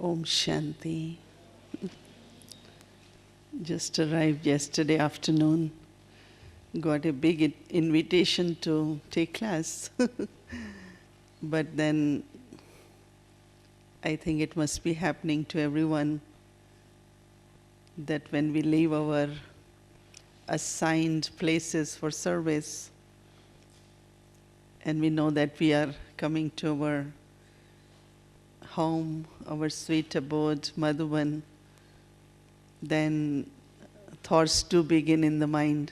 Om Shanti. Just arrived yesterday afternoon. Got a big invitation to take class. But then I think it must be happening to everyone that when we leave our assigned places for service and we know that we are coming to our home, our sweet abode, Madhuban, then thoughts do begin in the mind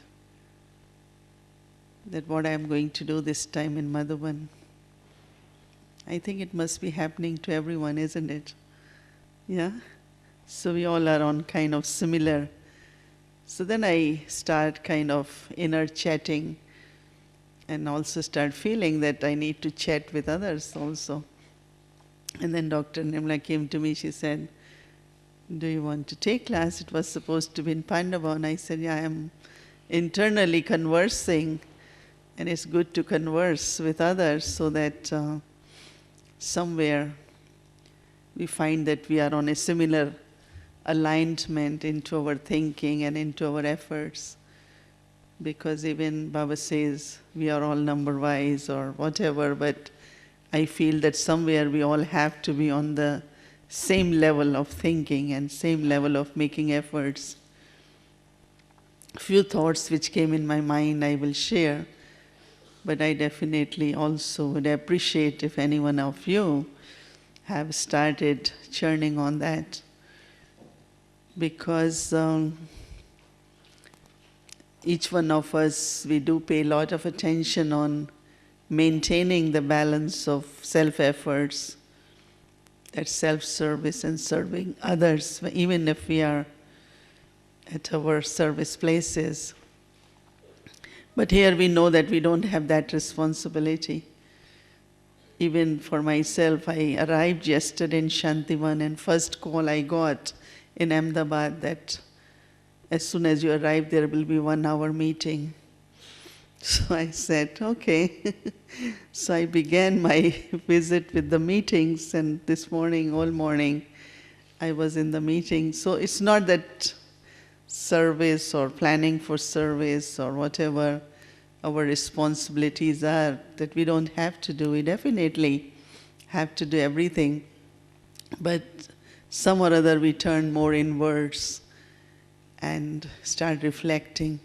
that what I am going to do this time in Madhuban. I think it must be happening to everyone, isn't it? Yeah? So we all are on kind of similar. So then I start kind of inner chatting and also start feeling that I need to chat with others also. And then Dr. Nimla came to me, she said, do you want to take class? It was supposed to be in Pandava. And I said, yeah, I am internally conversing, and it's good to converse with others so that somewhere we find that we are on a similar alignment into our thinking and into our efforts. Because even Baba says we are all number-wise or whatever, but I feel that somewhere we all have to be on the same level of thinking and same level of making efforts. Few thoughts which came in my mind I will share, but I definitely also would appreciate if any one of you have started churning on that. Because each one of us, we do pay a lot of attention on maintaining the balance of self-efforts, that self-service and serving others, even if we are at our service places. But here we know that we don't have that responsibility. Even for myself, I arrived yesterday in Shantivan, and first call I got in Ahmedabad that as soon as you arrive, there will be 1 hour meeting. So I said, okay. So I began my visit with the meetings, and this morning, all morning, I was in the meeting. So it's not that service or planning for service or whatever our responsibilities are, that we don't have to do. We definitely have to do everything. But some or other we turn more inwards and start reflecting.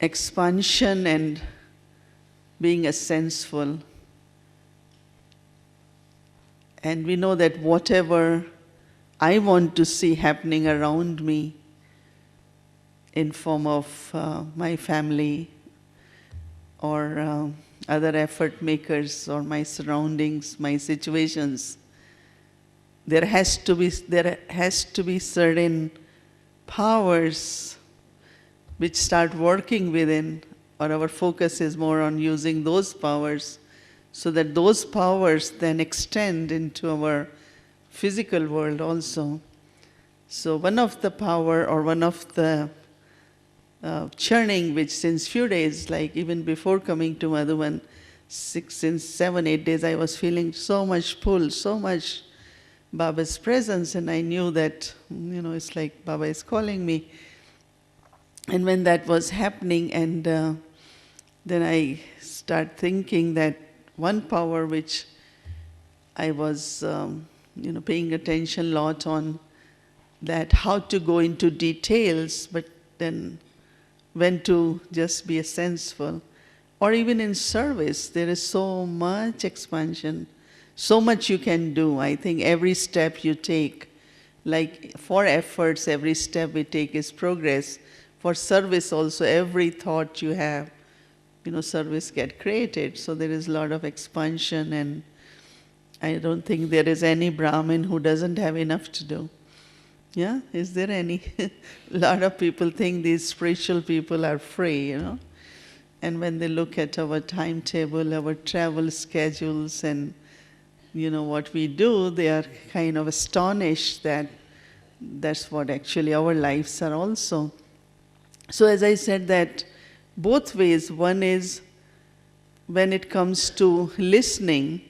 Expansion and being a senseful. And we know that whatever I want to see happening around me in form of my family or other effort makers or my surroundings, my situations, there has to be certain powers which start working within, or our focus is more on using those powers, so that those powers then extend into our physical world also. So one of the power, or one of the churning, which since few days, like even before coming to Madhuban, since 7-8 days, I was feeling so much pull, so much Baba's presence, and I knew that, it's like Baba is calling me. And when that was happening, and then I start thinking that one power which I was, paying attention a lot on, that how to go into details, but then when to just be a senseful. Or even in service, there is so much expansion, so much you can do. I think every step you take, like for efforts, every step we take is progress. For service also, every thought you have, service get created. So there is a lot of expansion, and I don't think there is any Brahmin who doesn't have enough to do. Yeah? Is there any? A lot of people think these spiritual people are free, And when they look at our timetable, our travel schedules, and what we do, they are kind of astonished that that's what actually our lives are also. So as I said, that both ways. One is when it comes to listening,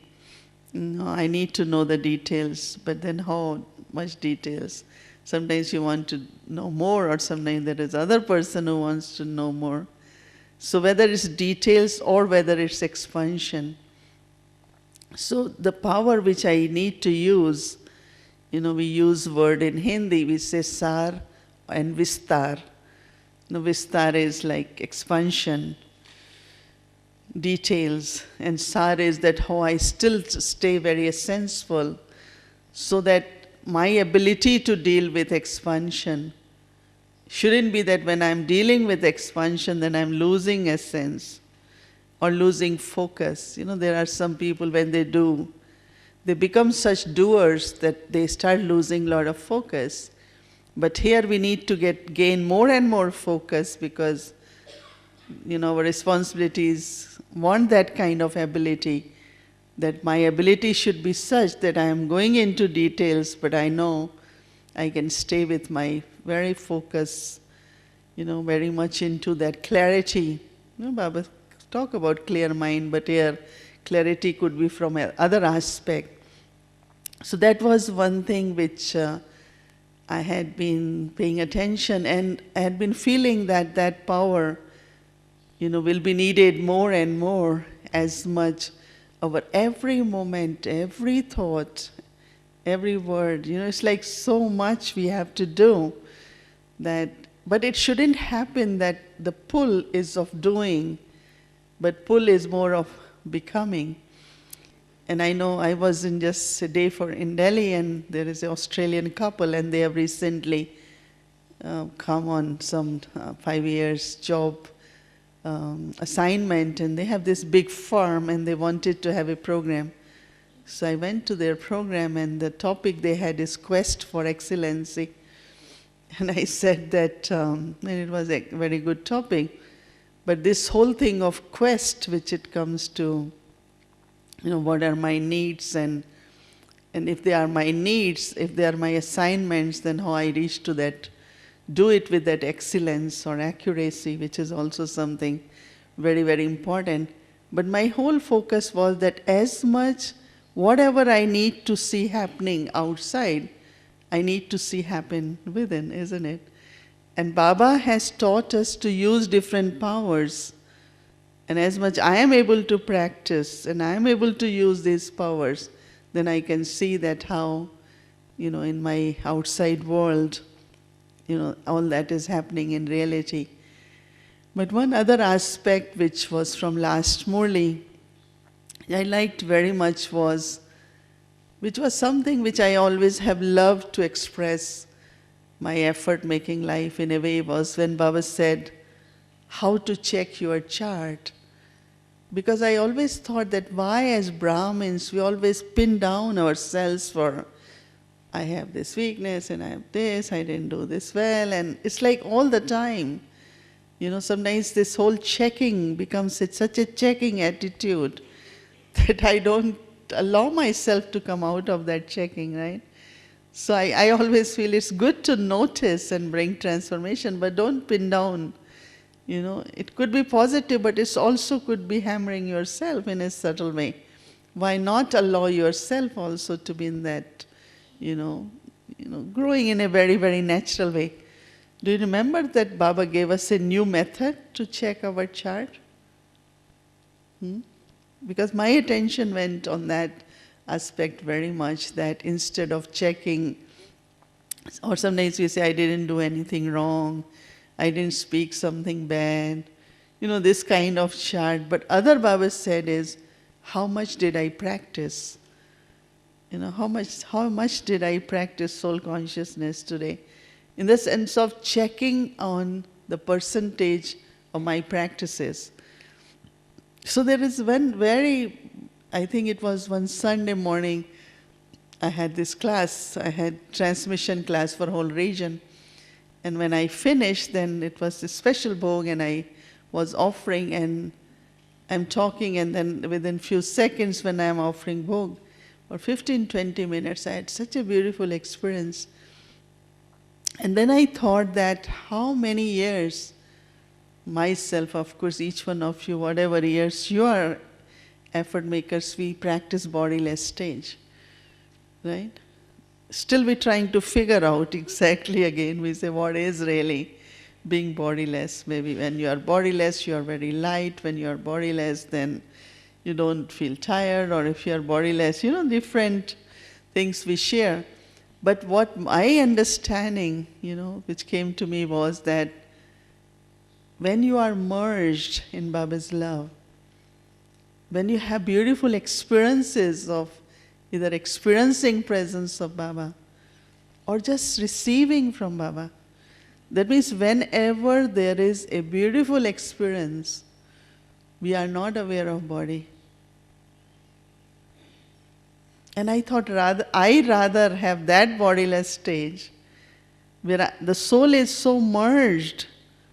No, I need to know the details, but then how much details? Sometimes you want to know more, or sometimes there is other person who wants to know more. So whether it's details or whether it's expansion. So the power which I need to use, we use word in Hindi, we say sar and vistar. Vistar is like expansion, details, and sar is that how I still stay very senseful, so that my ability to deal with expansion shouldn't be that when I'm dealing with expansion, then I'm losing essence or losing focus. There are some people when they become such doers that they start losing a lot of focus. But here we need to gain more and more focus, because our responsibilities want that kind of ability, that my ability should be such that I am going into details, but I know I can stay with my very focus, very much into that clarity. Baba talk about clear mind, but here clarity could be from other aspect. So that was one thing which I had been paying attention, and I had been feeling that power, will be needed more and more, as much our every moment, every thought, every word. It's like so much we have to do that, but it shouldn't happen that the pull is of doing, but pull is more of becoming. And I know I was in just a day in Delhi, and there is an Australian couple, and they have recently come on some 5 years job assignment, and they have this big farm, and they wanted to have a program. So I went to their program, and the topic they had is Quest for Excellency. And I said that, and it was a very good topic, but this whole thing of quest, which it comes to, what are my needs, and if they are my needs, if they are my assignments, then how I reach to that, do it with that excellence or accuracy, which is also something very, very important. But my whole focus was that as much, whatever I need to see happening outside, I need to see happen within, isn't it? And Baba has taught us to use different powers. And as much I am able to practice and I am able to use these powers, then I can see that how, in my outside world, all that is happening in reality. But one other aspect which was from last Murli, I liked very much which was something which I always have loved to express my effort making life in a way, was when Baba said, how to check your chart. Because I always thought that why as Brahmins we always pin down ourselves for, I have this weakness and I have this, I didn't do this well, and it's like all the time. Sometimes this whole checking becomes such a checking attitude that I don't allow myself to come out of that checking, right? So I always feel it's good to notice and bring transformation, but don't pin down. It could be positive, but it also could be hammering yourself in a subtle way. Why not allow yourself also to be in that, growing in a very, very natural way? Do you remember that Baba gave us a new method to check our chart? Because my attention went on that aspect very much, that instead of checking, or sometimes you say, I didn't do anything wrong, I didn't speak something bad, this kind of chart. But other Baba said is, how much did I practice? How much did I practice soul consciousness today? In the sense of checking on the percentage of my practices. So there is one I think it was one Sunday morning, I had this class, I had transmission class for whole region. And when I finished, then it was a special bhog, and I was offering, and I'm talking, and then within few seconds when I'm offering bhog, for 15-20 minutes, I had such a beautiful experience. And then I thought that how many years myself, of course, each one of you, whatever years you are effort makers, we practice bodiless stage, right? Still we're trying to figure out exactly again, we say what is really being bodiless. Maybe when you are bodiless, you are very light. When you are bodiless, then you don't feel tired. Or if you are bodiless, different things we share. But what my understanding, which came to me was that when you are merged in Baba's love, when you have beautiful experiences of either experiencing presence of Baba or just receiving from Baba, that means whenever there is a beautiful experience, we are not aware of body. And I thought I rather have that bodiless stage where the soul is so merged,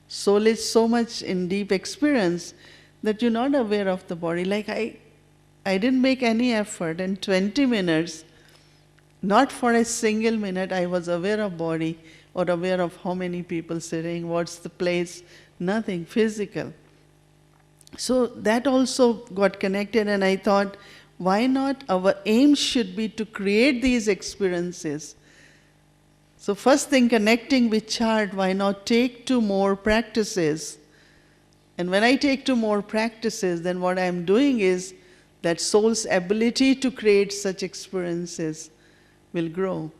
soul is so much in deep experience that you're not aware of the body. Like I didn't make any effort. In 20 minutes, not for a single minute, I was aware of body or aware of how many people sitting, what's the place, nothing physical. So that also got connected, and I thought, why not? Our aim should be to create these experiences. So first thing, connecting with chart, why not take 2 more practices? And when I take 2 more practices, then what I'm doing is that soul's ability to create such experiences will grow.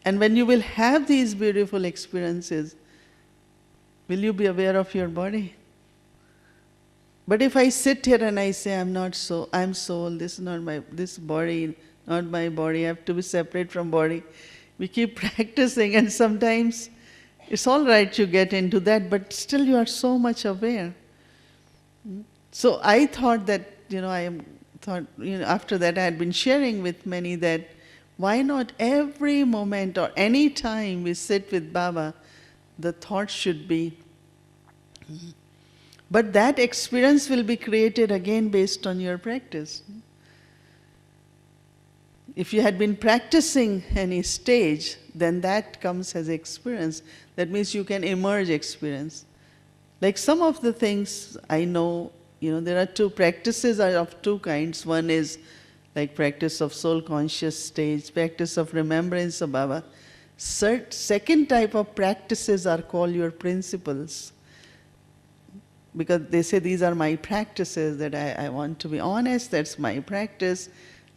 And when you will have these beautiful experiences, will you be aware of your body? But if I sit here and I say, I'm not soul, I'm soul, this body, not my body, I have to be separate from body. We keep practicing, and sometimes it's all right you get into that, but still you are so much aware. So I thought that, after that I had been sharing with many that why not every moment or any time we sit with Baba, the thought should be. But that experience will be created again based on your practice. If you had been practicing any stage, then that comes as experience. That means you can emerge experience. Like some of the things I know, there are 2 practices are of 2 kinds. One is like practice of soul conscious stage, practice of remembrance of Baba. Second type of practices are called your principles. Because they say these are my practices, that I want to be honest, that's my practice.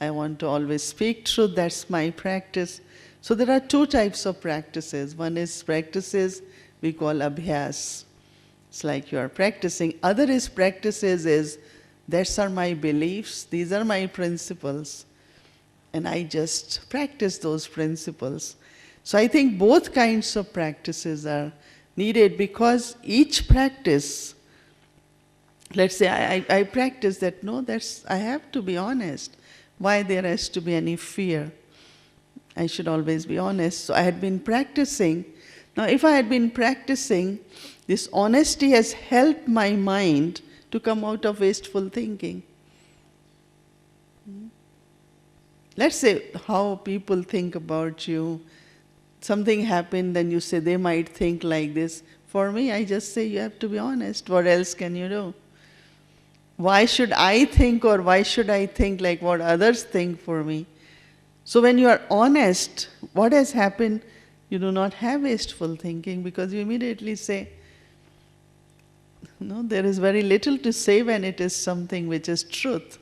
I want to always speak truth, that's my practice. So there are 2 types of practices. One is practices we call abhyas. It's like you are practicing. Other is practices is, these are my beliefs, these are my principles. And I just practice those principles. So I think both kinds of practices are needed, because each practice, let's say I practice that, I have to be honest. Why there has to be any fear? I should always be honest. So I had been practicing. Now if I had been practicing, this honesty has helped my mind to come out of wasteful thinking. Let's say how people think about you. Something happened, then you say they might think like this. For me, I just say you have to be honest. What else can you do? Why should I think, or why should I think like what others think for me? So when you are honest, what has happened? You do not have wasteful thinking, because you immediately say, no, there is very little to say when it is something which is truth.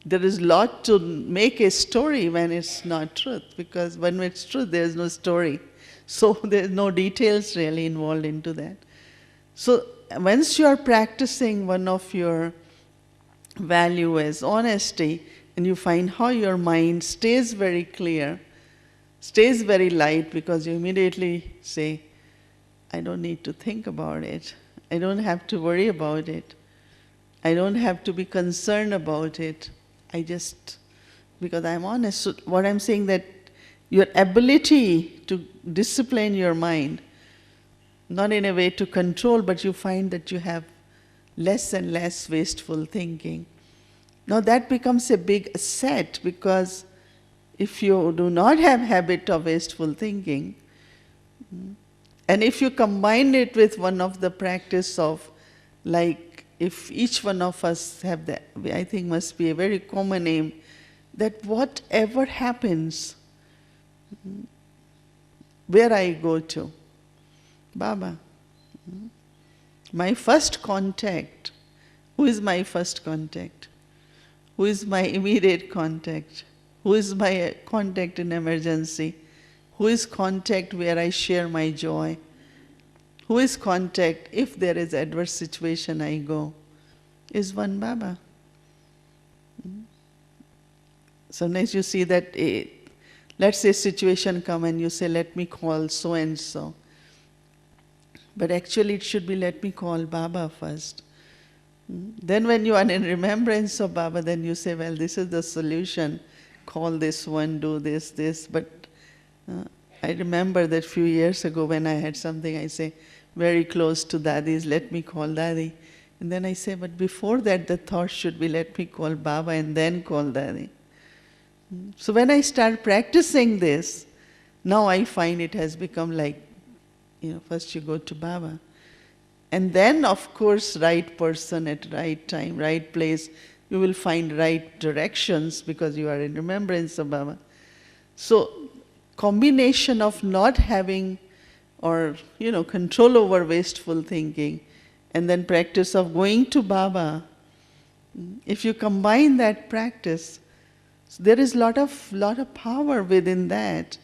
There is a lot to make a story when it's not truth, because when it's truth, there is no story. So there is no details really involved into that. So once you are practicing one of your value as honesty, and you find how your mind stays very clear, stays very light, because you immediately say, I don't need to think about it. I don't have to worry about it. I don't have to be concerned about it. Because I'm honest. So what I'm saying, that your ability to discipline your mind, not in a way to control, but you find that you have less and less wasteful thinking. Now that becomes a big asset, because if you do not have habit of wasteful thinking, and if you combine it with one of the practice of like if each one of us have that, I think must be a very common aim, that whatever happens, where I go to, Baba. My first contact, who is my first contact? Who is my immediate contact? Who is my contact in emergency? Who is contact where I share my joy? Who is contact if there is adverse situation I go? Is one Baba. Sometimes you see that, let's say situation come and you say, let me call so and so. But actually it should be, let me call Baba first. Then when you are in remembrance of Baba, then you say, well, this is the solution. Call this one, do this. But I remember that few years ago when I had something, I say, very close to Dadi's, let me call Dadi. And then I say, but before that, the thought should be, let me call Baba and then call Dadi. So when I start practicing this, now I find it has become like, first you go to Baba. And then, of course, right person at right time, right place, you will find right directions because you are in remembrance of Baba. So, combination of not having or, control over wasteful thinking and then practice of going to Baba, if you combine that practice, there is lot of power within that.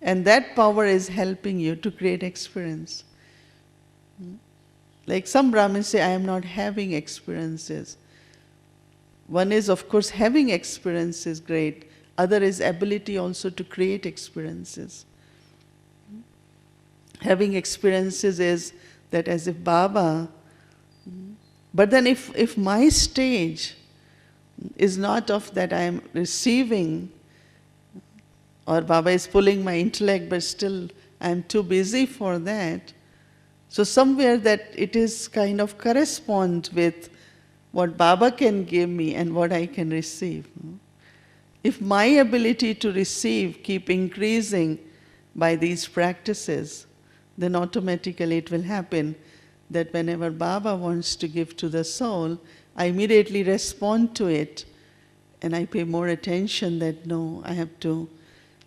And that power is helping you to create experience. Like some Brahmins say, I am not having experiences. One is, of course, having experience is great. Other is ability also to create experiences. Having experiences is that as if Baba, but then if my stage is not of that I am receiving, or Baba is pulling my intellect, but still I am too busy for that. So somewhere that it is kind of correspond with what Baba can give me and what I can receive. If my ability to receive keep increasing by these practices, then automatically it will happen that whenever Baba wants to give to the soul, I immediately respond to it and I pay more attention that no, I have to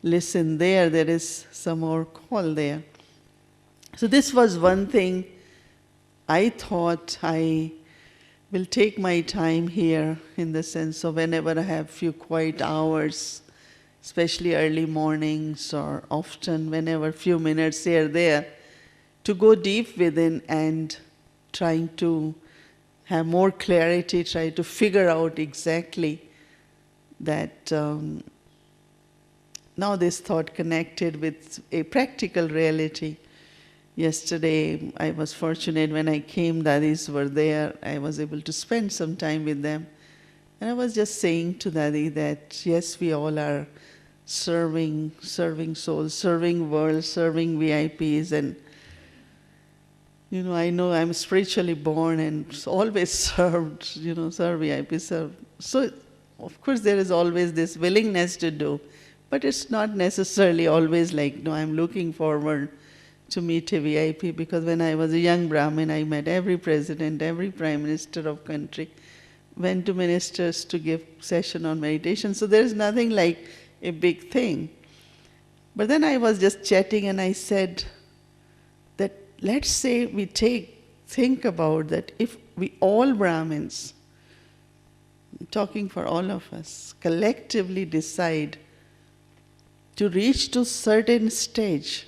listen there is some more call there. So this was one thing I thought I will take my time here in the sense of whenever I have few quiet hours, especially early mornings or often whenever few minutes here there, to go deep within and trying to have more clarity, try to figure out exactly that now this thought connected with a practical reality. Yesterday, I was fortunate when I came, Dadis were there. I was able to spend some time with them. And I was just saying to Dadi that, yes, we all are serving souls, serving world, serving VIPs. And, I know I'm spiritually born and always served, serve VIPs, serve. So, of course, there is always this willingness to do. But it's not necessarily always like, no, I'm looking forward to meet a VIP, because when I was a young Brahmin, I met every president, every prime minister of country, went to ministers to give session on meditation. So there is nothing like a big thing. But then I was just chatting and I said that let's say we think about that if we all Brahmins, talking for all of us, collectively decide to reach to certain stage,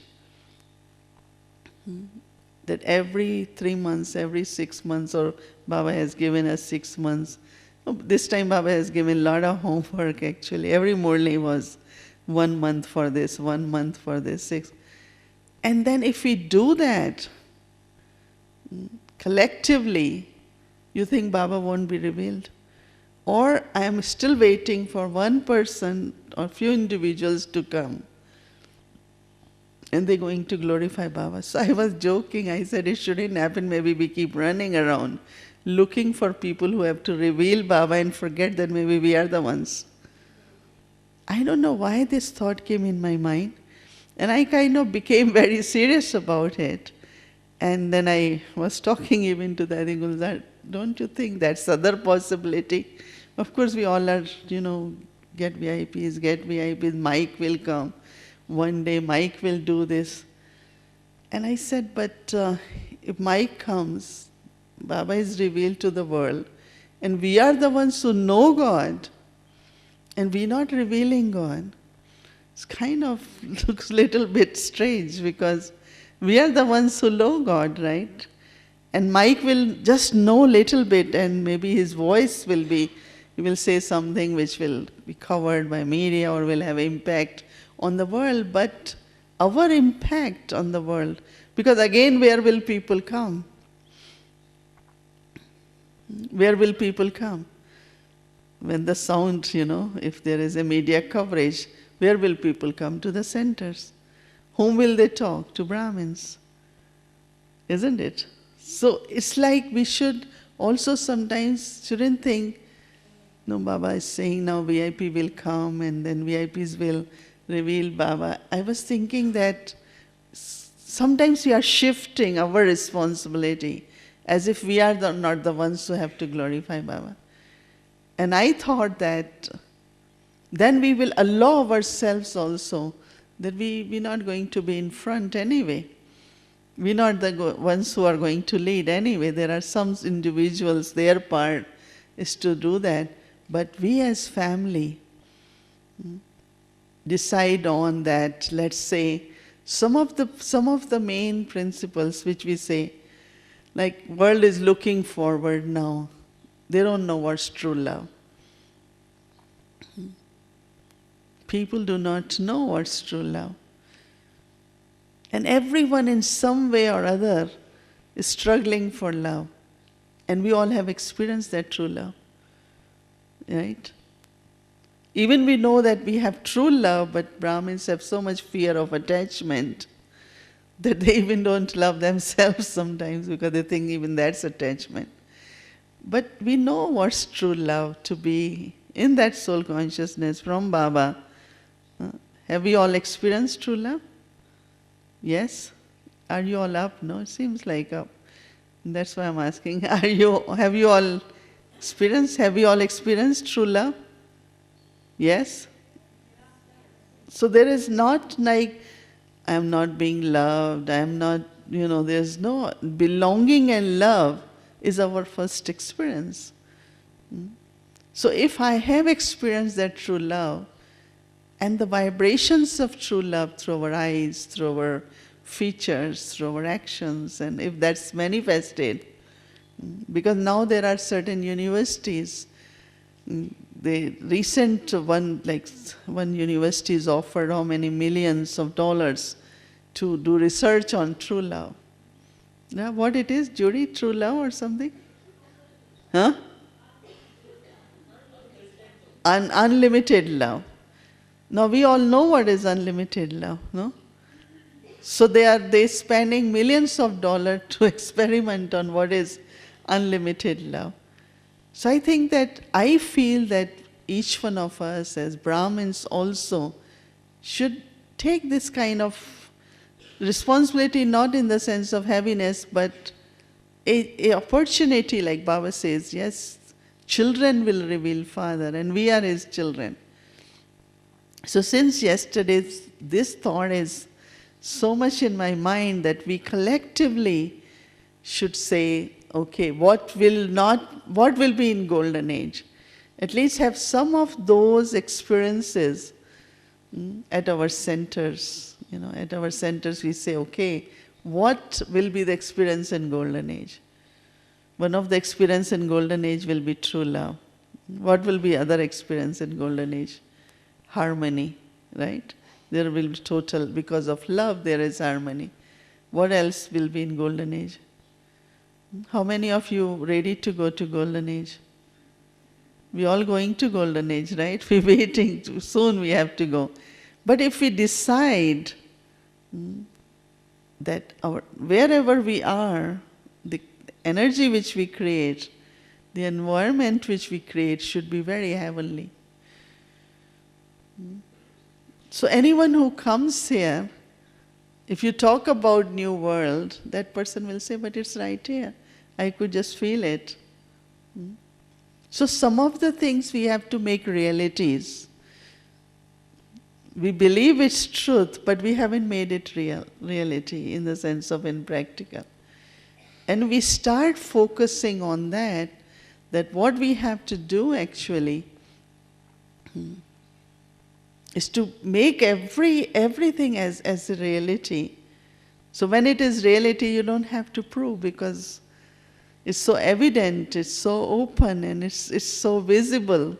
that every 3 months, every 6 months, or Baba has given us 6 months. This time Baba has given a lot of homework actually. Every Murli was 1 month for this, 1 month for this, 6. And then if we do that, collectively, you think Baba won't be revealed? Or I am still waiting for one person or few individuals to come. And they're going to glorify Baba. So I was joking, I said it shouldn't happen, maybe we keep running around looking for people who have to reveal Baba and forget that maybe we are the ones. I don't know why this thought came in my mind. And I kind of became very serious about it. And then I was talking even to Dadi Gulzar, Don't you think that's other possibility? Of course, we all are, get VIPs, Mike will come. One day Mike will do this. And I said, but if Mike comes, Baba is revealed to the world, and we are the ones who know God, and we're not revealing God. It's kind of looks a little bit strange because we are the ones who know God, right? And Mike will just know a little bit, and maybe his voice will be, he will say something which will be covered by media or will have impact on the world, but our impact on the world, because again, where will people come? Where will people come? When the sound, if there is a media coverage, where will people come? To the centers. Whom will they talk? To Brahmins. Isn't it? So it's like we should also sometimes shouldn't think, no, Baba is saying now VIP will come and then VIPs will reveal Baba. I was thinking that sometimes we are shifting our responsibility as if we are not the ones who have to glorify Baba. And I thought that then we will allow ourselves also that we're not going to be in front anyway. We're not the ones who are going to lead anyway. There are some individuals, their part is to do that. But we as family decide on that, let's say, some of the main principles which we say, like world is looking forward now. They don't know what's true love. People do not know what's true love. And everyone in some way or other is struggling for love. And we all have experienced that true love. Right? Even we know that we have true love, but Brahmins have so much fear of attachment that they even don't love themselves sometimes because they think even that's attachment. But we know what's true love, to be in that soul consciousness from Baba. Have we all experienced true love? Yes? Are you all up? No, it seems like up. That's why I'm asking. Have you all experienced true love? Yes? So there is not like, I am not being loved, I am not, there's no belonging, and love is our first experience. So if I have experienced that true love, and the vibrations of true love through our eyes, through our features, through our actions, and if that's manifested, because now there are certain universities, the recent one university is offered how many millions of dollars to do research on true love. Now what it is, Judy, true love or something? Huh? Unlimited love. Now we all know what is unlimited love, no? So they're spending millions of dollars to experiment on what is unlimited love. So I think that I feel that each one of us as Brahmins also should take this kind of responsibility, not in the sense of heaviness, but a opportunity, like Baba says, yes, children will reveal Father and we are His children. So since yesterday, this thought is so much in my mind that we collectively should say, okay, what will be in golden age? At least have some of those experiences at our centers. At our centers we say, okay, what will be the experience in golden age? One of the experience in golden age will be true love. What will be other experience in golden age? Harmony, right? There will be total, because of love there is harmony. What else will be in golden age? How many of you ready to go to golden age? We all going to golden age, right? We're waiting, soon we have to go. But if we decide that wherever we are, the energy which we create, the environment which we create should be very heavenly. So anyone who comes here, if you talk about new world, that person will say, but it's right here. I could just feel it. So some of the things we have to make realities. We believe it's truth, but we haven't made it reality in the sense of in practical. And we start focusing on that what we have to do actually is to make everything as a reality. So when it is reality, you don't have to prove, because it's so evident, it's so open, and it's so visible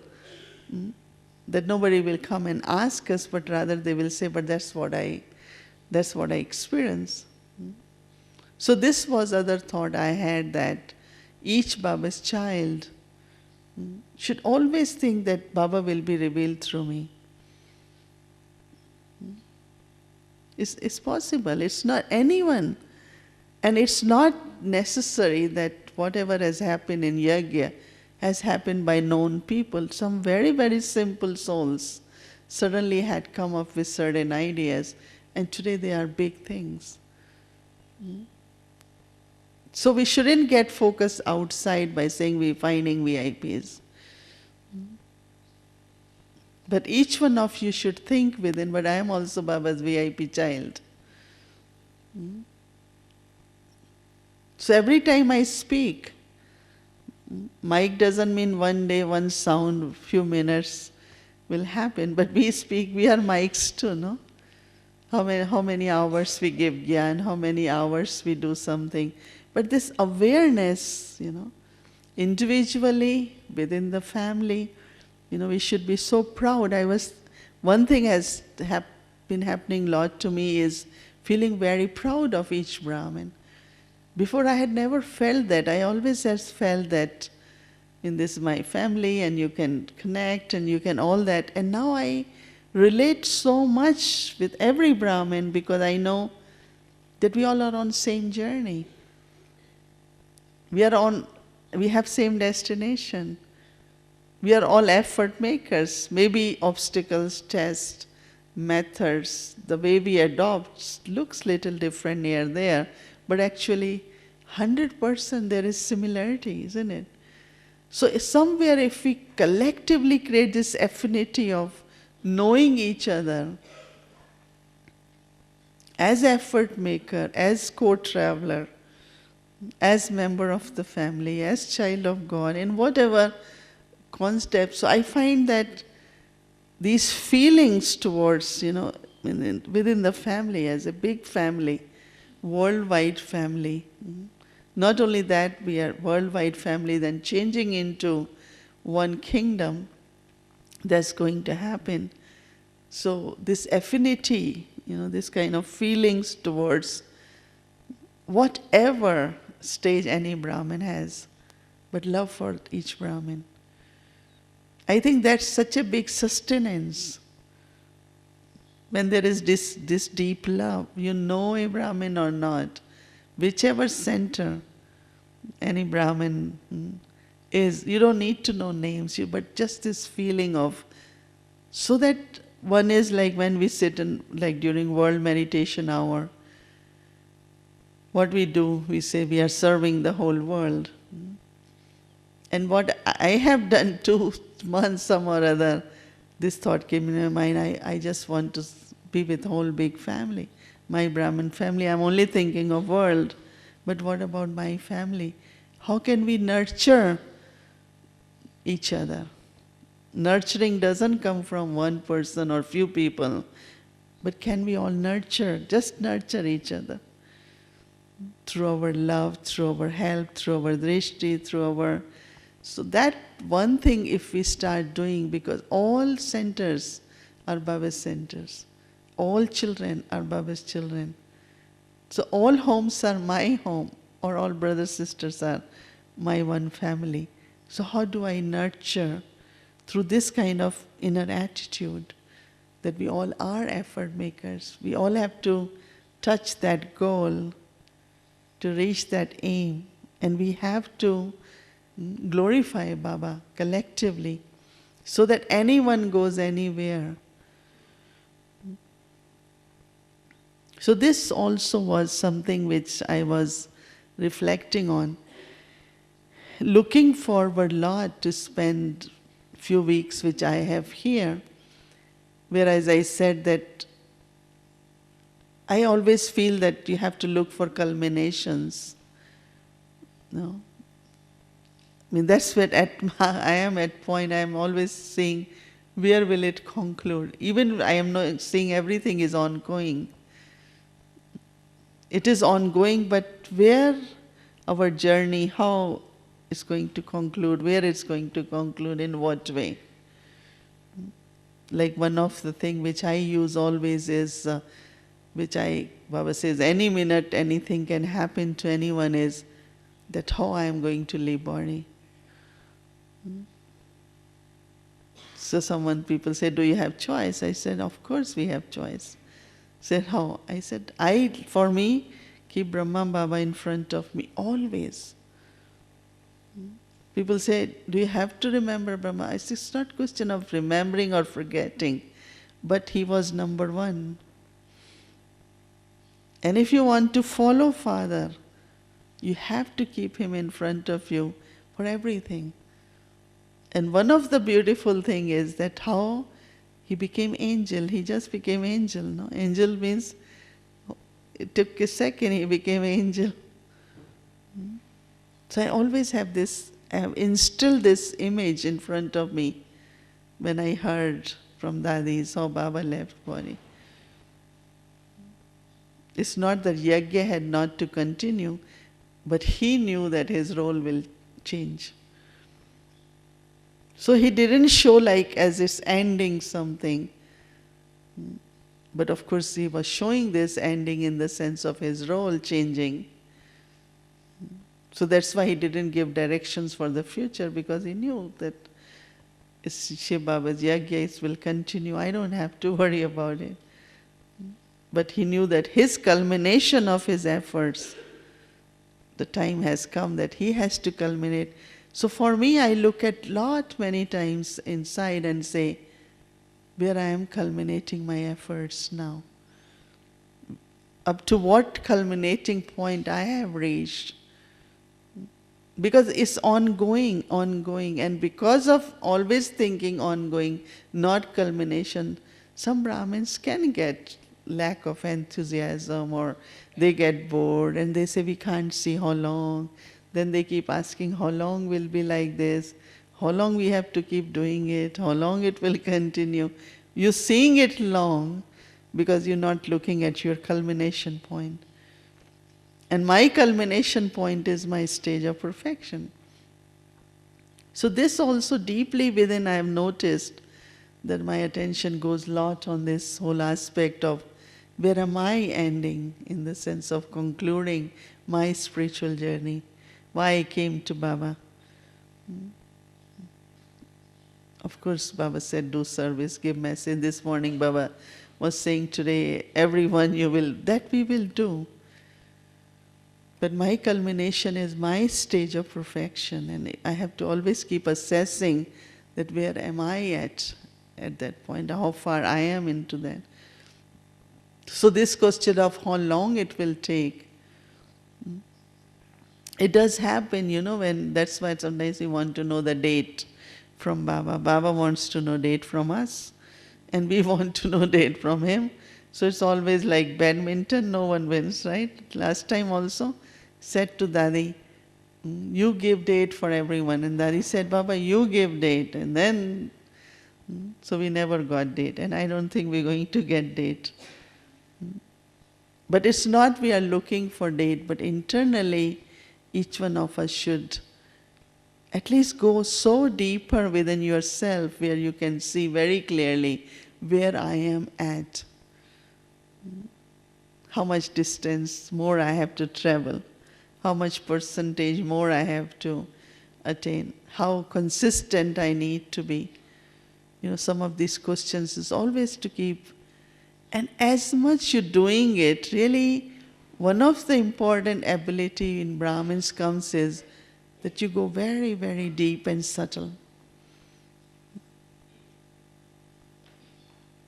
that nobody will come and ask us, but rather they will say, but that's what I experience. So this was other thought I had, that each Baba's child should always think that Baba will be revealed through me. It's possible. It's not anyone. And it's not necessary that whatever has happened in Yajna has happened by known people. Some very, very simple souls suddenly had come up with certain ideas, and today they are big things. So we shouldn't get focused outside by saying we're finding VIPs. But each one of you should think within, but I am also Baba's VIP child. So every time I speak, mic doesn't mean one day, one sound, few minutes will happen, but we speak, we are mics too, no? How many hours we give gyan, how many hours we do something. But this awareness, individually, within the family, we should be so proud. One thing has been happening a lot to me is feeling very proud of each Brahmin. Before I had never felt that. I always has felt that in this my family, and you can connect and you can all that. And now I relate so much with every Brahmin, because I know that we all are on same journey. We have same destination. We are all effort makers. Maybe obstacles, tests, methods, the way we adopt looks little different here and there, but actually 100% there is similarity, isn't it? So somewhere if we collectively create this affinity of knowing each other as effort maker, as co-traveler, as member of the family, as child of God, in whatever concept. So I find that these feelings towards, within the family, as a big family, worldwide family, not only that, we are worldwide family, then changing into one kingdom, that's going to happen. So this affinity, this kind of feelings towards whatever stage any Brahmin has, but love for each Brahmin. I think that's such a big sustenance. When there is this deep love, a Brahmin or not, whichever center any Brahmin is, you don't need to know names, but just this feeling of, so that one is like when we sit in, like during World Meditation Hour, what we do, we say we are serving the whole world. And what I have done 2 months, some or other, this thought came in my mind, I just want to be with whole big family, my Brahmin family. I'm only thinking of world, but what about my family? How can we nurture each other? Nurturing doesn't come from one person or few people, but can we all just nurture each other? Through our love, through our help, through our drishti, through our... So that one thing if we start doing, because all centers are Baba's centers. All children are Baba's children. So all homes are my home, or all brothers, sisters are my one family. So how do I nurture through this kind of inner attitude that we all are effort makers? We all have to touch that goal, to reach that aim, and we have to glorify Baba collectively, so that anyone goes anywhere. So this also was something which I was reflecting on. looking forward a lot to spend few weeks which I have here, whereas I said that I always feel that you have to look for culminations. No, I mean that's what I am at point. I am always seeing where will it conclude. Even I am not seeing everything is ongoing. It is ongoing, but where our journey, how it's going to conclude, where it's going to conclude, in what way. Like one of the thing which I use always is, Baba says, any minute anything can happen to anyone, is that how I am going to leave body. So people say, do you have choice? I said, of course we have choice. Said, how? I said, for me, keep Brahma Baba in front of me always. People say, do you have to remember Brahma? I say, it's not a question of remembering or forgetting, but he was number one. And if you want to follow Father, you have to keep him in front of you for everything. And one of the beautiful thing is that how he became angel. He just became angel. No? Angel means it took a second, he became angel. So I always have instilled this image in front of me when I heard from Dadis how Baba left body. It's not that Yajna had not to continue, but he knew that his role will change. So he didn't show like as it's ending something. But of course he was showing this ending in the sense of his role changing. So that's why he didn't give directions for the future, because he knew that Shiv Baba's Yajna will continue. I don't have to worry about it. But he knew that his culmination of his efforts, the time has come that he has to culminate. So for me, I look at many times inside and say, where I am culminating my efforts now. Up to what culminating point I have reached. Because it's ongoing. And because of always thinking ongoing, not culmination, some Brahmins can get lack of enthusiasm, or they get bored and they say, we can't see how long. Then they keep asking, how long will be like this? How long we have to keep doing it? How long it will continue? You're seeing it long because you're not looking at your culmination point. And my culmination point is my stage of perfection. So this also deeply within I have noticed that my attention goes a lot on this whole aspect of where am I ending, in the sense of concluding my spiritual journey, why I came to Baba. Of course, Baba said, do service, give message. This morning, Baba was saying today, everyone that we will do. But my culmination is my stage of perfection, and I have to always keep assessing that where am I at that point, how far I am into that. So this question of how long it will take, it does happen, when that's why sometimes we want to know the date from Baba. Baba wants to know date from us, and we want to know date from him. So it's always like badminton, no one wins, right? Last time also said to Dadi, you give date for everyone. And Dadi said, Baba, you give date. And then, so we never got date. And I don't think we're going to get date. But it's not we are looking for date, but internally each one of us should at least go so deeper within yourself where you can see very clearly where I am at. How much distance more I have to travel, how much percentage more I have to attain, how consistent I need to be. Some of these questions is always to keep. And as much you're doing it, really, one of the important ability in Brahmins comes is that you go very, very deep and subtle.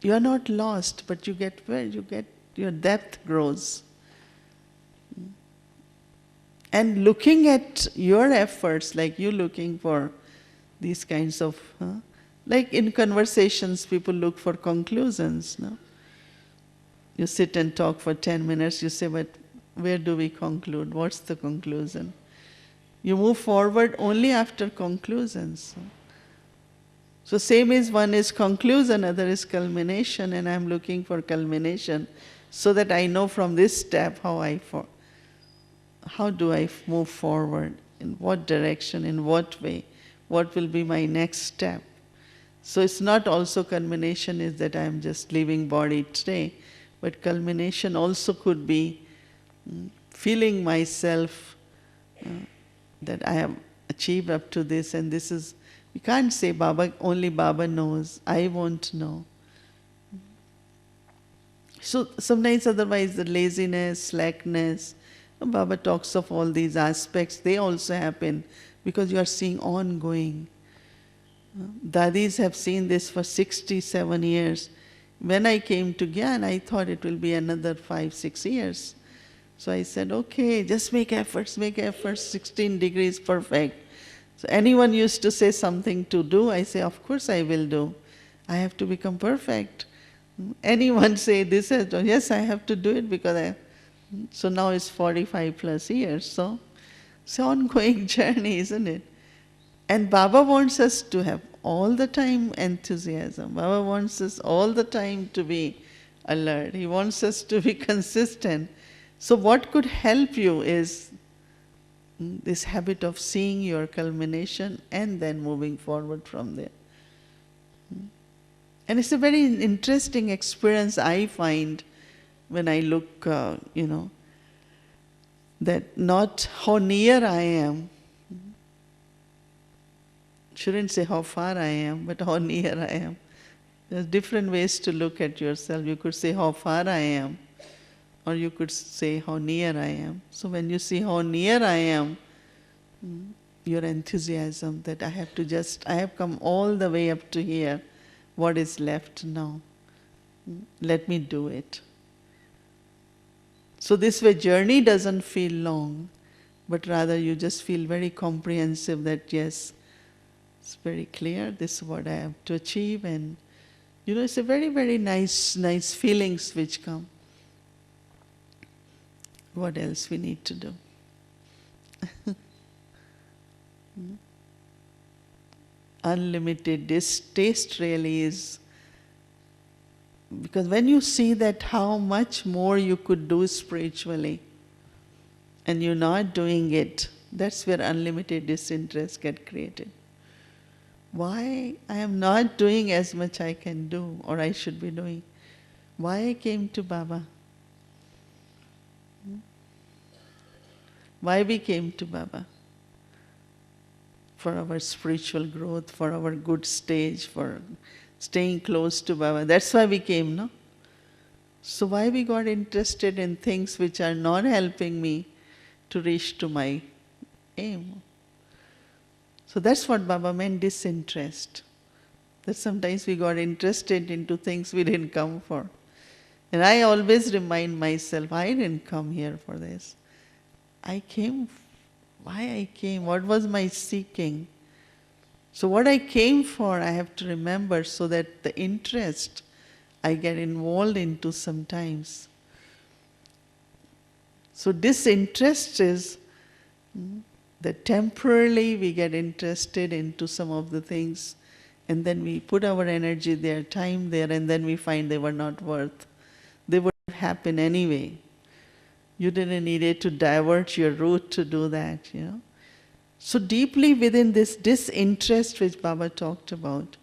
You are not lost, but your depth grows. And looking at your efforts, like you looking for these kinds of, like in conversations, people look for conclusions. No? You sit and talk for 10 minutes, you say, but where do we conclude? What's the conclusion? You move forward only after conclusions. So same is, one is conclusion, other is culmination, and I'm looking for culmination so that I know from this step how do I move forward, in what direction, in what way, what will be my next step. So it's not also culmination is that I'm just leaving body today, but culmination also could be feeling myself that I have achieved up to this, and this is, we can't say Baba, only Baba knows, I won't know. So sometimes otherwise the laziness, slackness, Baba talks of all these aspects, they also happen because you are seeing ongoing. Dadis have seen this for 67 years. When I came to Gyan, I thought it will be another 5-6 years. So I said, okay, just make efforts, 16 degrees perfect. So anyone used to say something to do, I say, of course I will do. I have to become perfect. Anyone say this, yes, I have to do it because so now it's 45 plus years. So it's an ongoing journey, isn't it? And Baba wants us to have all the time enthusiasm. Baba wants us all the time to be alert. He wants us to be consistent. So what could help you is this habit of seeing your culmination and then moving forward from there. And it's a very interesting experience I find when I look, that not how near I am, shouldn't say how far I am, but how near I am. There's different ways to look at yourself. You could say how far I am, or you could say how near I am. So when you see how near I am, your enthusiasm that I have come all the way up to here, what is left now? Let me do it. So this way journey doesn't feel long, but rather you just feel very comprehensive that yes, it's very clear, this is what I have to achieve, and it's a very, very nice feelings which come. What else we need to do? Unlimited taste really is, because when you see that how much more you could do spiritually and you're not doing it, that's where unlimited disinterest get created. Why I am not doing as much I can do or I should be doing? Why I came to Baba? Why we came to Baba? For our spiritual growth, for our good stage, for staying close to Baba. That's why we came, no? So why we got interested in things which are not helping me to reach to my aim? So that's what Baba meant, disinterest. That sometimes we got interested into things we didn't come for. And I always remind myself, I didn't come here for this. I came, why I came, what was my seeking? So what I came for, I have to remember so that the interest I get involved into sometimes. So disinterest is that temporarily we get interested into some of the things and then we put our energy there, time there, and then we find they were not worth. They would happen anyway. You didn't need it to divert your route to do that, So deeply within this disinterest which Baba talked about,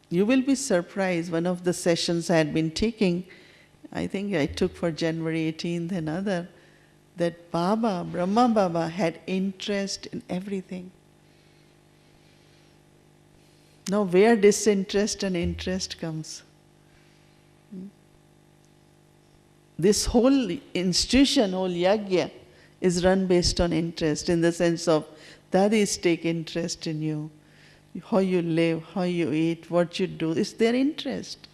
you will be surprised. One of the sessions I had been taking, I think I took for January 18th and other, that Baba, Brahma Baba, had interest in everything. Now where disinterest and interest comes? This whole institution, whole yajna, is run based on interest, in the sense of Dadis take interest in you, how you live, how you eat, what you do. It's their interest.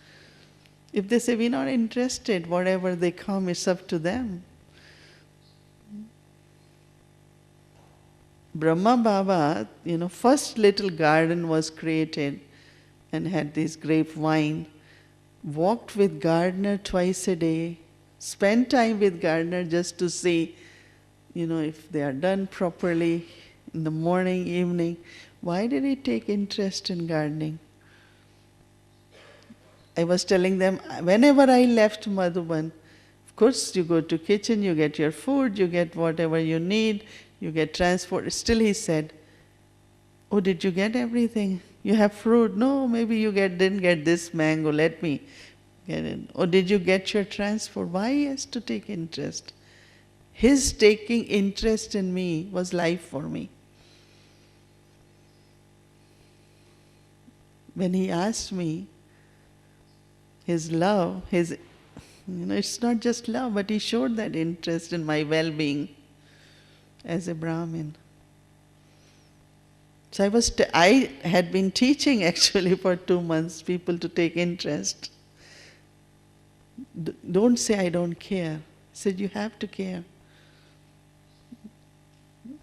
If they say we're not interested, whatever they come, it's up to them. Brahma Baba, first little garden was created and had this grapevine, walked with gardener twice a day, spent time with gardener just to see, if they are done properly in the morning, evening. Why did he take interest in gardening? I was telling them, whenever I left Madhuban, of course you go to kitchen, you get your food, you get whatever you need, you get transport. Still he said, oh, did you get everything? You have fruit? No, maybe you didn't get this mango, let me get it. Or did you get your transport? Why he has to take interest? His taking interest in me was life for me. When he asked me, his love, it's not just love, but he showed that interest in my well-being as a Brahmin. So I had been teaching actually for 2 months people to take interest. Don't say I don't care. I said you have to care.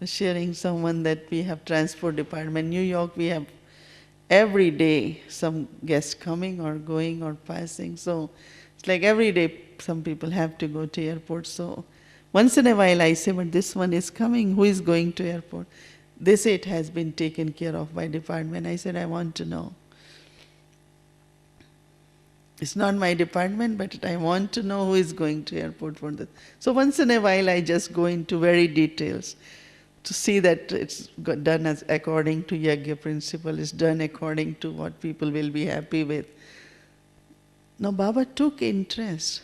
Sharing someone that we have transport department. New York we have every day some guests coming or going or passing. So it's like every day some people have to go to airport. So once in a while I say, but this one is coming, who is going to airport? They say it has been taken care of by department. I said, I want to know. It's not my department, but I want to know who is going to airport for this. So once in a while I just go into very details to see that it's done as according to Yajna principle, it's done according to what people will be happy with. Now Baba took interest.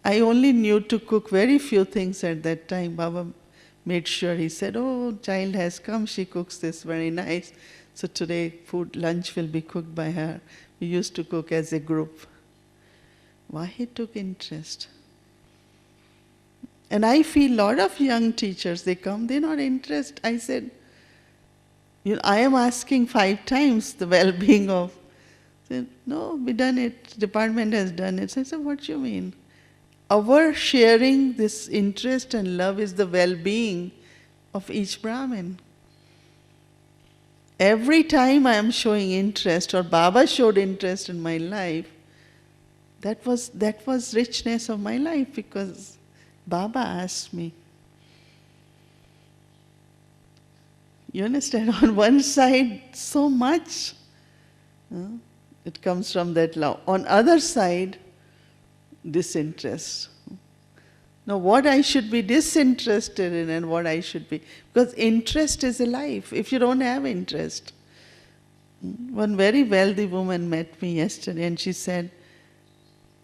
I only knew to cook very few things at that time. Baba made sure, he said, oh, child has come, she cooks this very nice. So today lunch will be cooked by her. We used to cook as a group. Why he took interest? And I feel a lot of young teachers, they come, they're not interested. I said, I am asking 5 times the well-being of. Said, no, we done it, department has done it. So I said, what do you mean? Our sharing this interest and love is the well-being of each Brahmin. Every time I am showing interest, or Baba showed interest in my life, that was richness of my life, because Baba asked me. You understand? On one side, so much. It comes from that love. On other side, disinterest. Now what I should be disinterested in and what I should be. Because interest is a life. If you don't have interest. One very wealthy woman met me yesterday and she said,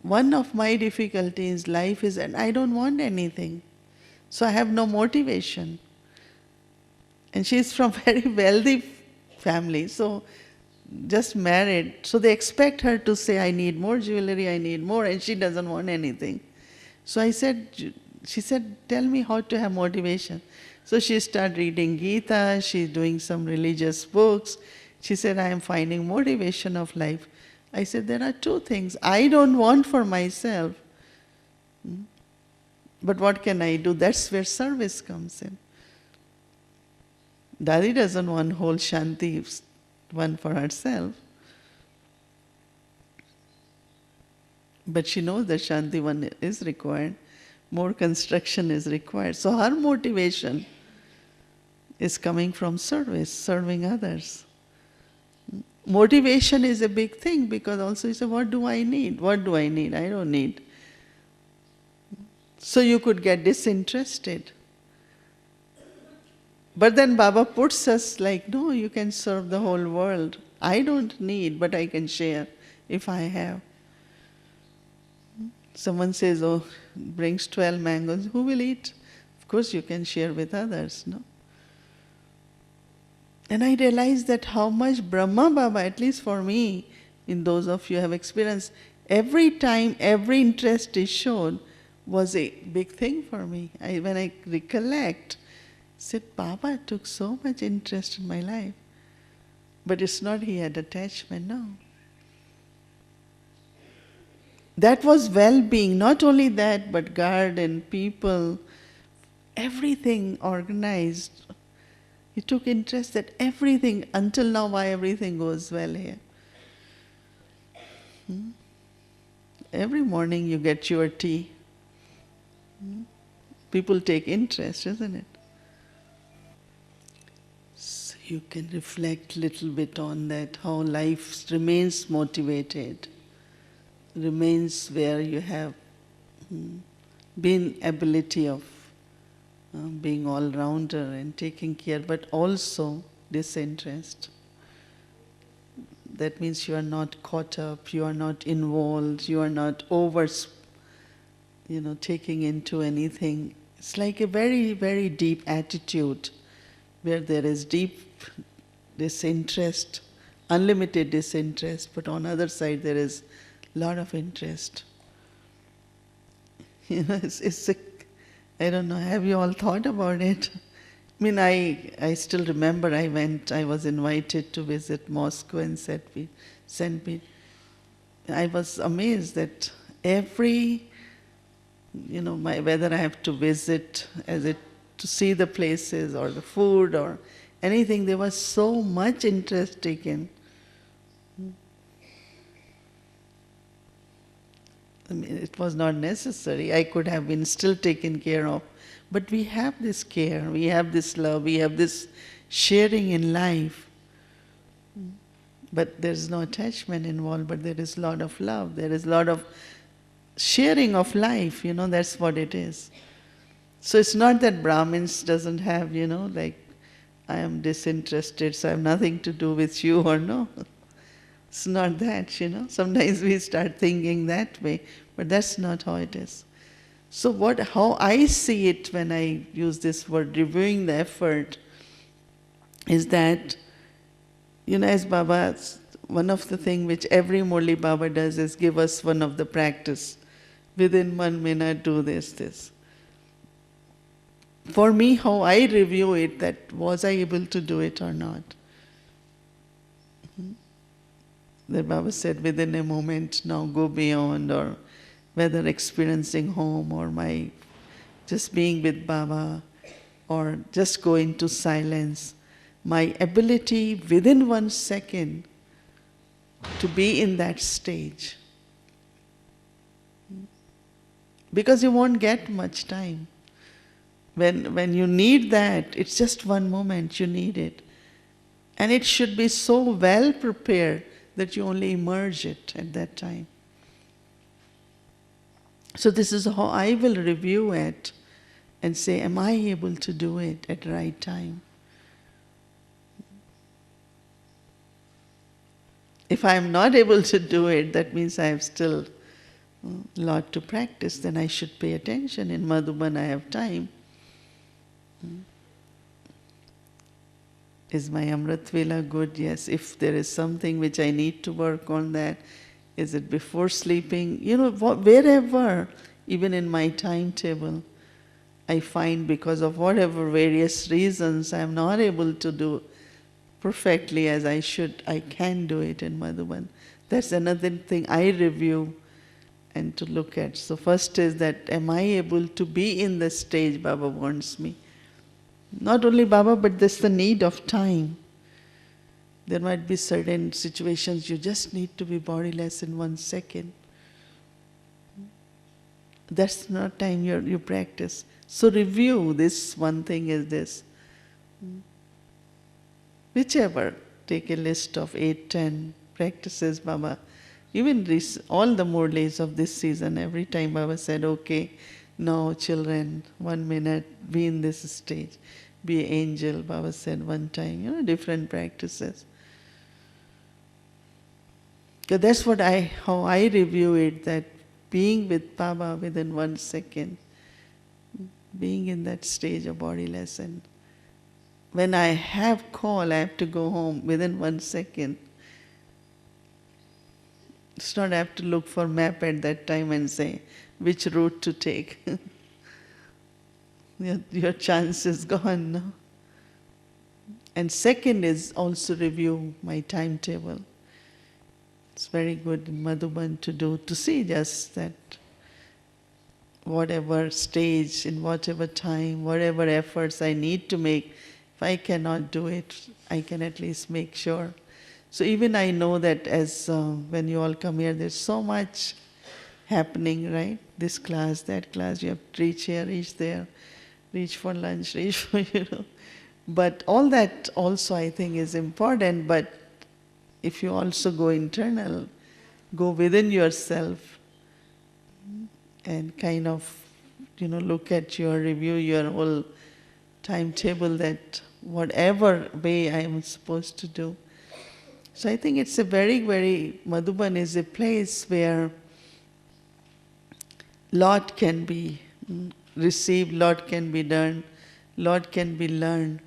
one of my difficulties in life is that I don't want anything. So I have no motivation. And she's from very wealthy family. So just married. So they expect her to say, I need more jewelry, I need more, and she doesn't want anything. So she said, tell me how to have motivation. So she started reading Gita, she's doing some religious books. She said, I am finding motivation of life. I said, there are 2 things. I don't want for myself. But what can I do? That's where service comes in. Dadi doesn't want whole Shanti one for herself. But she knows that Shanti one is required. More construction is required. So her motivation is coming from service, serving others. Motivation is a big thing, because also you say, what do I need? What do I need? I don't need. So you could get disinterested. But then Baba puts us like, no, you can serve the whole world. I don't need, but I can share if I have. Someone says, oh, brings 12 mangoes, who will eat? Of course you can share with others, no? And I realized that how much Brahma Baba, at least for me, in those of you who have experienced, every time, every interest is shown was a big thing for me. When I recollect, I said, Baba took so much interest in my life. But it's not he had attachment, no. That was well-being. Not only that, but garden, people, everything organized. He took interest that everything, until now, why everything goes well here. Every morning you get your tea. People take interest, isn't it? So you can reflect a little bit on that, how life remains motivated, remains where you have been ability of being all-rounder and taking care, but also disinterest. That means you are not caught up, you are not involved, you are not over, taking into anything. It's like a very, very deep attitude where there is deep disinterest, unlimited disinterest, but on the other side there is a lot of interest. It's a, I don't know, have you all thought about it? I mean, I still remember I was invited to visit Moscow and St. Pete. I was amazed that every, whether I have to visit to see the places or the food or anything, there was so much interest taken. I mean, it was not necessary. I could have been still taken care of. But we have this care, we have this love, we have this sharing in life. But there's no attachment involved, but there is a lot of love, there is a lot of sharing of life, that's what it is. So it's not that Brahmins doesn't have, like, I am disinterested, so I have nothing to do with you, or no. It's not that, Sometimes we start thinking that way, but that's not how it is. So how I see it when I use this word, reviewing the effort, is that, as Baba, one of the things which every Murli Baba does is give us one of the practice. Within 1 minute, do this. For me, how I review it, that was I able to do it or not? The Baba said, within a moment, now go beyond, or whether experiencing home or my just being with Baba or just go into silence, my ability within 1 second to be in that stage. Because you won't get much time. When you need that, it's just 1 moment you need it. And it should be so well prepared that you only emerge it at that time. So this is how I will review it and say, am I able to do it at the right time? If I am not able to do it, that means I have still a lot to practice, then I should pay attention. In Madhuban I have time. Is my Amrit Vela good? Yes. If there is something which I need to work on that, is it before sleeping? Wherever, even in my timetable, I find because of whatever various reasons I am not able to do perfectly as I should, I can do it in Madhuban. That's another thing I review and to look at. So first is that, am I able to be in the stage Baba wants me? Not only Baba, but there's the need of time. There might be certain situations you just need to be bodiless in 1 second. That's not time you practice. So review this. One thing is this. Whichever, take a list of 8, 10 practices Baba. Even all the Murlis of this season, every time Baba said, okay, now children, 1 minute, be in this stage. Be an angel, Baba said one time, different practices. So that's how I review it, that being with Baba within 1 second, being in that stage of body lesson. When I have call, I have to go home within 1 second. It's not I have to look for map at that time and say which route to take. Your chance is gone, no? And second is also review my timetable. It's very good in Madhuban to see just that whatever stage, in whatever time, whatever efforts I need to make, if I cannot do it, I can at least make sure. So even I know that as when you all come here, there's so much happening, right? This class, that class, you have to reach here, reach there, reach for lunch, reach for, But all that also I think is important, but if you also go internal, go within yourself and kind of, look at your review, your whole timetable, that whatever way I am supposed to do. So I think it's a very, very, Madhuban is a place where lot can be received, lot can be done, lot can be learned.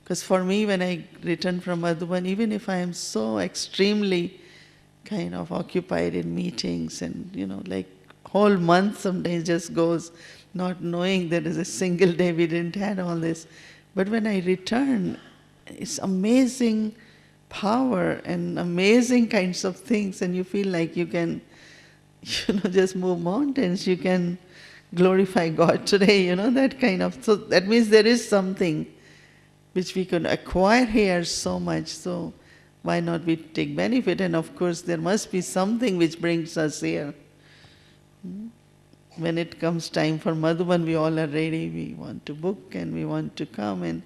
Because for me, when I return from Madhuban, even if I am so extremely kind of occupied in meetings and, like whole month sometimes just goes not knowing there is a single day we didn't have all this. But when I return, it's amazing power and amazing kinds of things, and you feel like you can, just move mountains, you can glorify God today, that kind of. So that means there is something which we can acquire here so much, so why not we take benefit? And of course there must be something which brings us here. When it comes time for Madhuban, we all are ready, we want to book and we want to come, and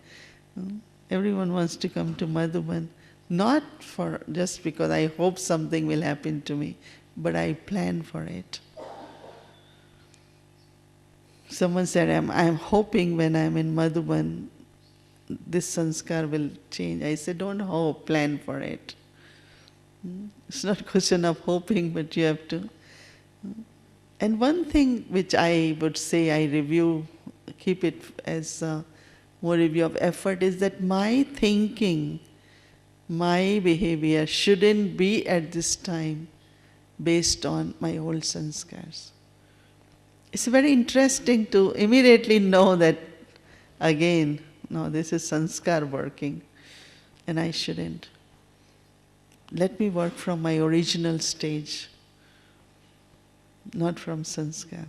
everyone wants to come to Madhuban. Not for just because I hope something will happen to me, but I plan for it. Someone said, I'm hoping when I'm in Madhuban, this sanskar will change. I said, don't hope, plan for it. It's not a question of hoping, but you have to. And one thing which I would say I review, keep it as more review of effort, is that my thinking, my behavior shouldn't be at this time based on my old sanskars. It's very interesting to immediately know that, again, no, this is sanskar working, and I shouldn't. Let me work from my original stage, not from sanskar.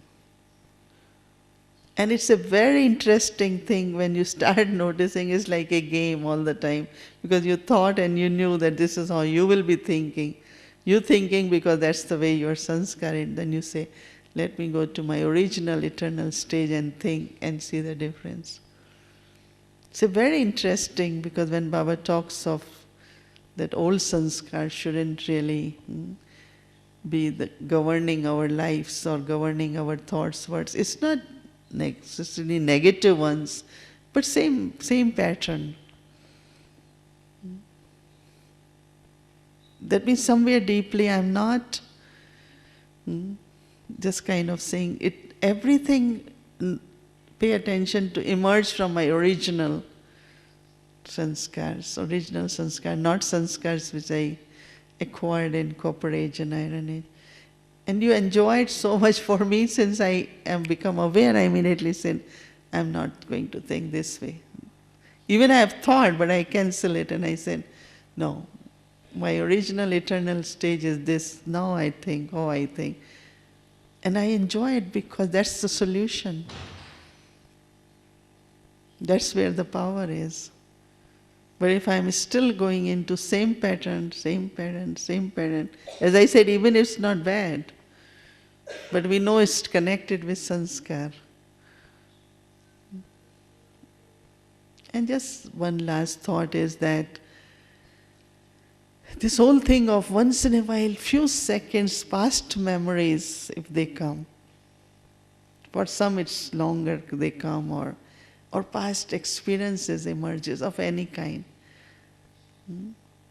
And it's a very interesting thing when you start noticing. It's like a game all the time, because you thought and you knew that this is how you will be thinking. You're thinking because that's the way your sanskar is. Then you say, let me go to my original eternal stage and think and see the difference. It's a very interesting, because when Baba talks of that old sanskar shouldn't really be governing our lives or governing our thoughts, words. It's not necessarily negative ones, but same pattern. That means somewhere deeply I'm not just kind of saying it. Everything, pay attention to emerge from my original sanskars, not sanskars which I acquired in copper age and iron age. And you enjoy it so much. For me, since I am become aware, I immediately said, I'm not going to think this way. Even I have thought, but I cancel it, and I said, no, my original eternal stage is this. Now I think, I think. And I enjoy it because that's the solution. That's where the power is. But if I'm still going into same pattern, as I said, even if it's not bad, but we know it's connected with sanskar. And just one last thought is that this whole thing of once in a while, few seconds, past memories, if they come. For some it's longer they come, or past experiences emerges of any kind.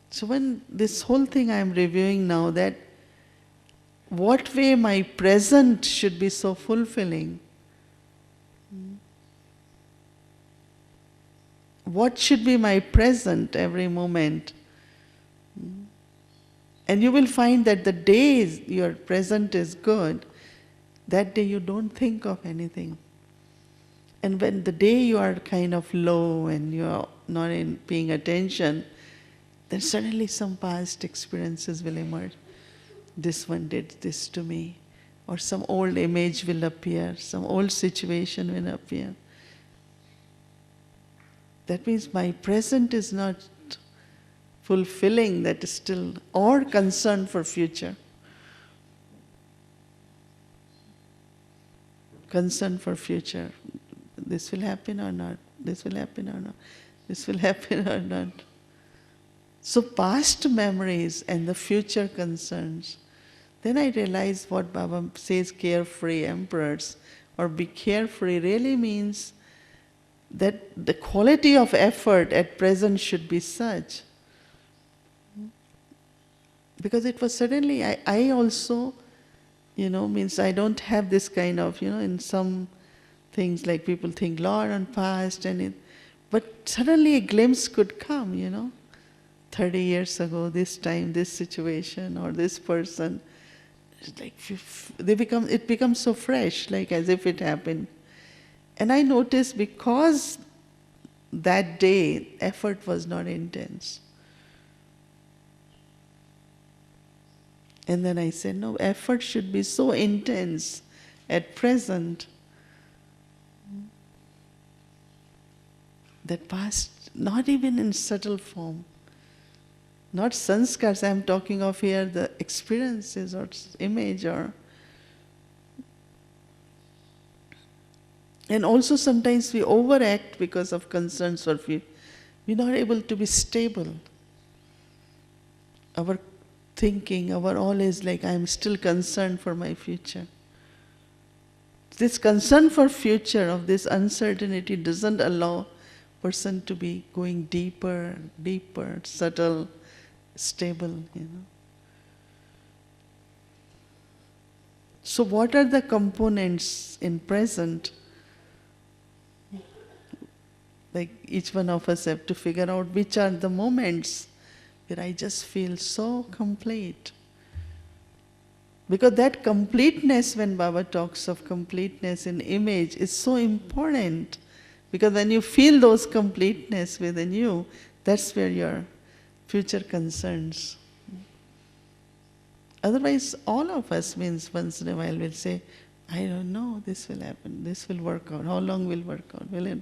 So when this whole thing I am reviewing now, that what way my present should be so fulfilling. What should be my present every moment? And you will find that the days your present is good, that day you don't think of anything. And when the day you are kind of low and you are not paying attention, then suddenly some past experiences will emerge. This one did this to me, or some old image will appear, some old situation will appear. That means my present is not fulfilling, that is still, or concern for future. Concern for future. This will happen or not? This will happen or not? This will happen or not? So past memories and the future concerns. Then I realized what Baba says, carefree emperors, or be carefree, really means that the quality of effort at present should be such. Because it was suddenly, I also, means I don't have this kind of, in some things like people think Lord on past but suddenly a glimpse could come, 30 years ago, this time, this situation, or this person. It's like it becomes so fresh, like as if it happened. And I noticed because that day effort was not intense. And then I said, no, effort should be so intense at present that past, not even in subtle form, not sanskars, I'm talking of here the experiences or image or. And also sometimes we overact because of concerns for future. We're not able to be stable. Our thinking, our all is like, I'm still concerned for my future. This concern for future of this uncertainty doesn't allow person to be going deeper, deeper, subtle, stable, So what are the components in present? Like each one of us have to figure out which are the moments where I just feel so complete. Because that completeness, when Baba talks of completeness in image, is so important. Because when you feel those completeness within you, that's where your future concerns. Otherwise, all of us means once in a while will say, I don't know, this will happen, this will work out, how long will work out, will it?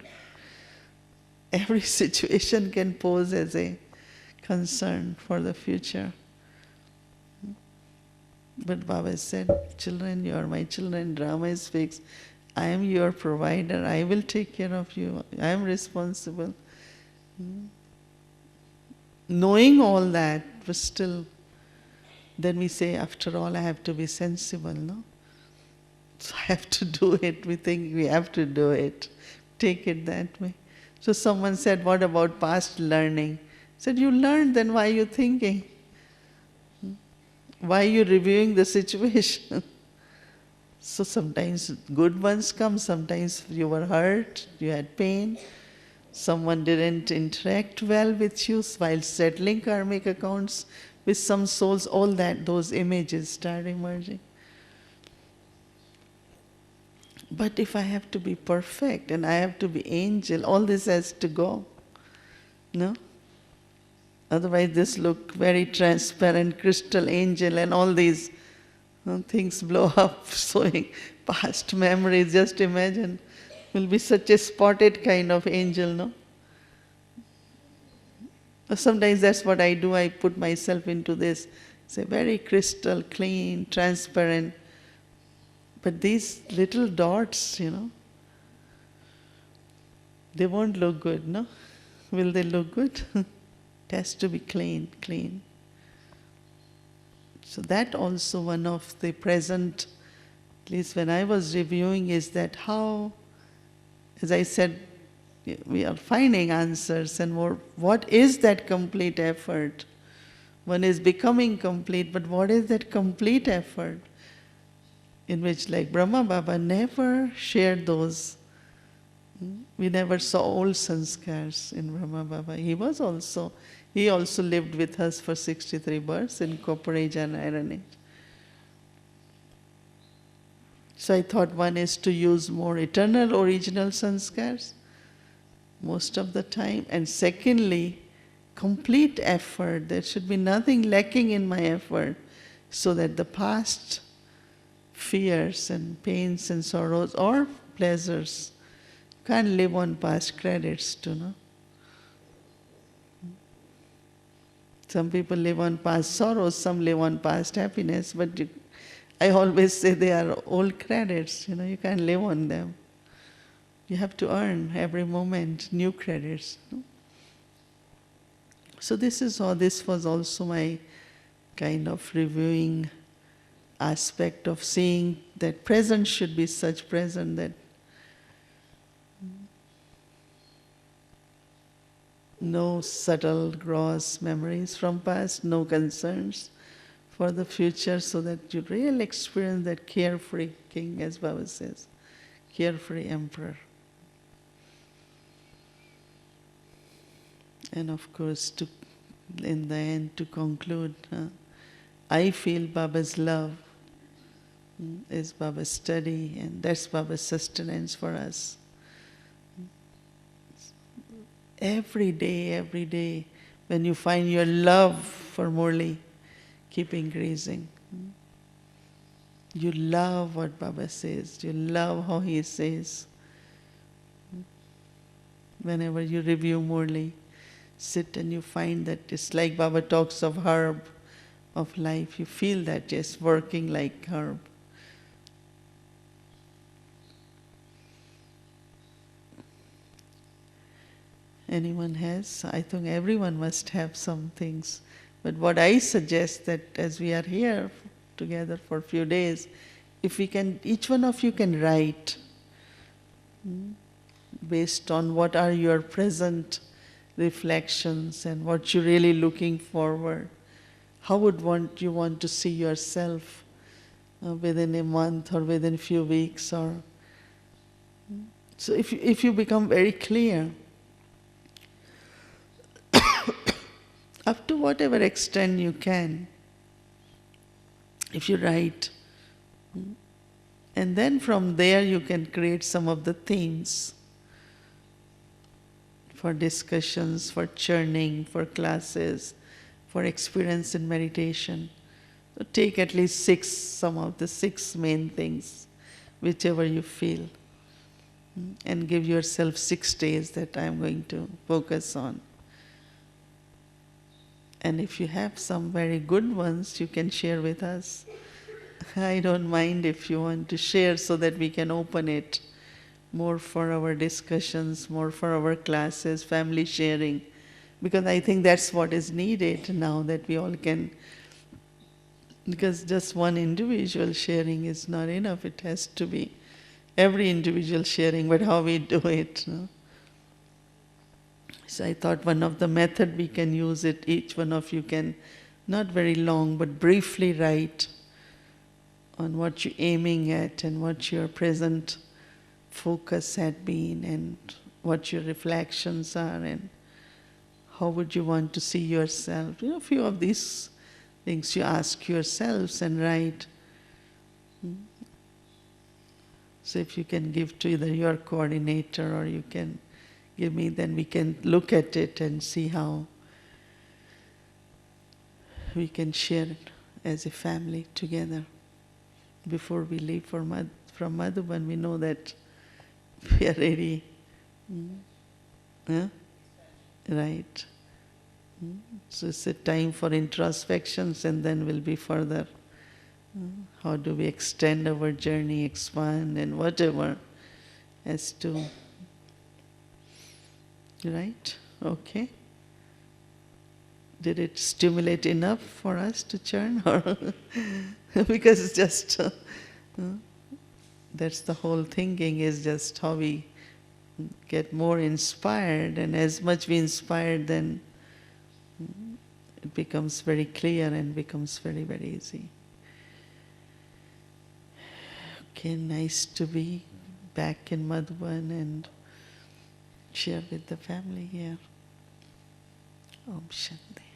Every situation can pose as a concern for the future. But Baba said, children, you are my children, drama is fixed. I am your provider, I will take care of you, I am responsible. Knowing all that, but still, then we say, after all, I have to be sensible, no? So I have to do it, we think we have to do it. Take it that way. So someone said, what about past learning? I said, you learned, then why are you thinking? Why are you reviewing the situation? So sometimes good ones come, sometimes you were hurt, you had pain, someone didn't interact well with you while settling karmic accounts with some souls, all that, those images start emerging. But if I have to be perfect and I have to be angel, all this has to go. No? Otherwise this look very transparent, crystal angel and all these things blow up, showing past memories, just imagine. Will be such a spotted kind of angel, no? Sometimes that's what I do, I put myself into this. It's a very crystal, clean, transparent. But these little dots, they won't look good, no? Will they look good? It has to be clean, clean. So that also one of the present, at least when I was reviewing, is that how, as I said, we are finding answers and more. What is that complete effort? One is becoming complete, but what is that complete effort? In which, like Brahma Baba never shared those. We never saw old sanskars in Brahma Baba. He also lived with us for 63 births in Copper Age and Iron Age. So I thought one is to use more eternal original sanskars most of the time. And secondly, complete effort. There should be nothing lacking in my effort so that the past fears and pains and sorrows or pleasures. You can't live on past credits too, no? Some people live on past sorrows, some live on past happiness, but I always say they are old credits, you can't live on them. You have to earn every moment new credits. No? So this was also my kind of reviewing aspect of seeing that present should be such present that no subtle, gross memories from past, no concerns for the future, so that you really experience that carefree king, as Baba says, carefree emperor. And of course, in the end, to conclude, I feel Baba's love is Baba's study, and that's Baba's sustenance for us. Every day, when you find your love for Murli, keep increasing. You love what Baba says, you love how he says. Whenever you review Murli, sit and you find that it's like Baba talks of herb of life. You feel that just working like herb. Anyone has? I think everyone must have some things. But what I suggest that as we are here together for a few days, if we can, each one of you can write based on what are your present reflections and what you're really looking forward. How would you want to see yourself within a month or within a few weeks? Or so if you become very clear, up to whatever extent you can, if you write, and then from there you can create some of the themes for discussions, for churning, for classes, for experience in meditation. So take at least some of the 6 main things, whichever you feel, and give yourself 6 days that I'm going to focus on. And if you have some very good ones, you can share with us. I don't mind if you want to share so that we can open it more for our discussions, more for our classes, family sharing. Because I think that's what is needed now, that we all can, because just one individual sharing is not enough. It has to be every individual sharing, but how we do it. No? So I thought one of the method we can use it, each one of you can, not very long, but briefly write on what you're aiming at and what your present focus had been and what your reflections are and how would you want to see yourself. A few of these things you ask yourselves and write. So if you can give to either your coordinator or you can give me, then we can look at it and see how we can share it as a family together. Before we leave from Madhuban, we know that we are ready. Huh? Right. So it's a time for introspections, and then we'll be further. How do we extend our journey, expand, and whatever as to. Right? Okay. Did it stimulate enough for us to churn? Or because it's just, that's the whole thinking, is just how we get more inspired, and as much we inspire, then it becomes very clear and becomes very, very easy. Okay, nice to be back in Madhuban and share with the family here. Om Shanti.